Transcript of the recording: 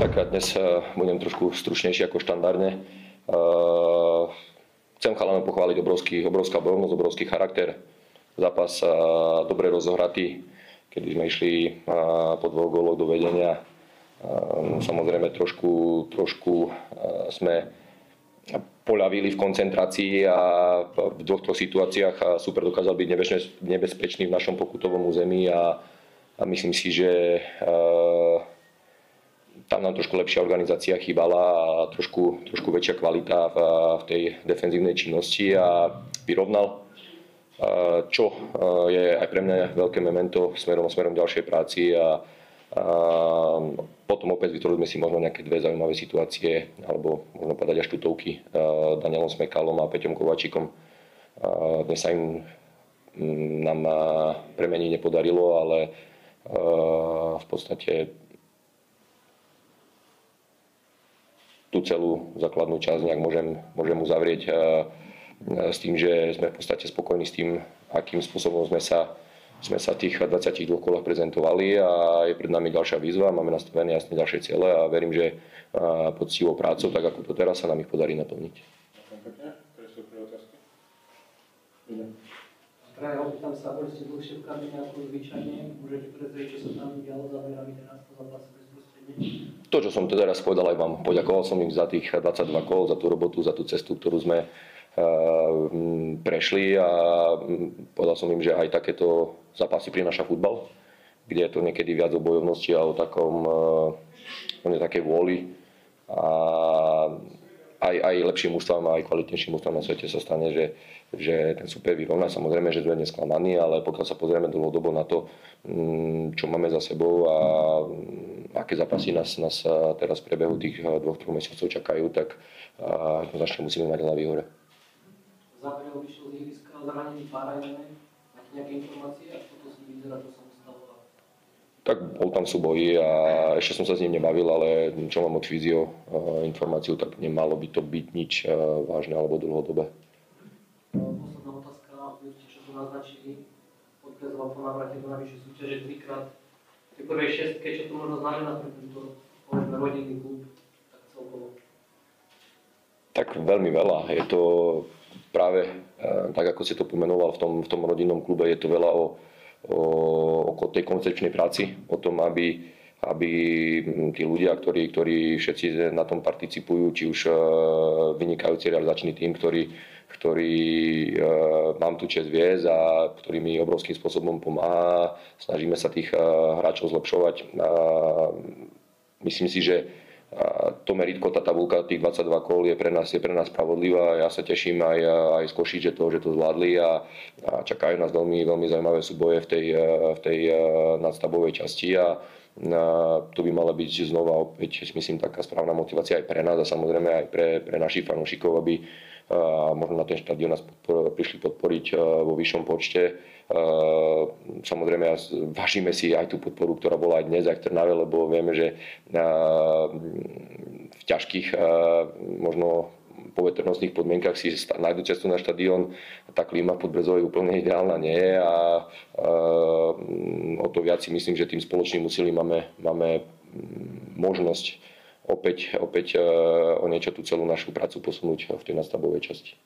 Tak a dnes budem trošku stručnejší ako štandardne. Chcem chalanov pochváliť obrovská bojovnosť, obrovský charakter. Zápas dobre rozohratý, kedy sme išli po 2 góloch do vedenia. Samozrejme trošku sme poľavili v koncentrácii a v 2 situáciách super dokázal byť nebezpečný v našom pokutovom území a myslím si, že tam nám trošku lepšia organizácia chýbala a trošku väčšia kvalita v tej defenzívnej činnosti a vyrovnal, čo je aj pre mňa veľké memento smerom ďalšej práci a potom opäť vytvorili sme si možno nejaké 2 zaujímavé situácie alebo možno povedať až tutovky Danielom Smekalom a Peťom Kovačikom. Dnes sa nám premeniť nepodarilo, ale v podstate tú celú základnú časť nejak môžem uzavrieť s tým, že sme v podstate spokojní s tým, akým spôsobom sme sa v tých 22 kolách prezentovali a je pred nami ďalšia výzva, máme nastavené jasne ďalšie ciele a verím, že poctivou prácou, tak ako to teraz, sa nám ich podarí naplniť. Opýtam sa, boli ste dlhšie v kabíne ako zvyčajne, môžete prezrieť, čo sa tam dialo za dverami teraz po zápase bezprostredne? To, čo som teda raz povedal aj vám, poďakoval som im za tých 22 kol, za tú robotu, za tú cestu, ktorú sme prešli a povedal som im, že aj takéto zápasy prináša futbal, kde je to niekedy viac o bojovnosti a o takej vôli a aj lepším ústavom a aj kvalitnejším ústavom na svete sa stane, že ten super vyrovná. Samozrejme, že sme nesklamaní, ale pokiaľ sa pozrieme dlhodobo na to, čo máme za sebou a aké zápasy nás teraz v priebehu tých 2-3 mesiacov čakajú, tak jednoznačne musíme mať hlavy hore. Záver vyšiel z ihriska zranený Parajne. Máte nejaké informácie, ako to s ním vyzerá, čo sa mu stalo? Tak bol tam v súboji a ešte som sa s ním nebavil, ale čo mám od fyzio informáciu, tak nemalo by to byť nič vážne alebo dlhodobé. Posledná otázka, čo tu naznačili, odkazoval po návrate do najvyššej súťaže 3-krát. V tej prvej 6, čo to možno znamená pre tento, povedzme, rodinný klub, tak celkovo? Tak veľmi veľa. Je to práve, tak ako si to pomenoval, v tom rodinnom klube je to veľa o tej koncepčnej práci, o tom, aby tí ľudia, ktorí všetci na tom participujú, či už vynikajúci realizačný tím, ktorý mám tu česť viesť a ktorý mi obrovským spôsobom pomáha. Snažíme sa tých hráčov zlepšovať. Myslím si, že to meritko, tá tabulka tých 22 kol je pre nás spravodlivá. Ja sa teším aj z Košíc, že to zvládli a čakajú nás veľmi zaujímavé súboje v tej nadstavovej časti a to by mala byť znova opäť, myslím, taká správna motivácia aj pre nás a samozrejme aj pre našich fanúšikov, aby možno na ten štadión nás prišli podporiť vo vyššom počte. Samozrejme, vážime si aj tú podporu, ktorá bola aj dnes, aj v Trnave, lebo vieme, že v ťažkých, možno poveternostných podmienkach si nájdu cestu na štadión. Tá klíma v Podbrezovej úplne ideálna nie je a o to viac si myslím, že tým spoločným úsilím máme možnosť opäť o niečo tú celú našu prácu posunúť v tej nadstavbovej časti.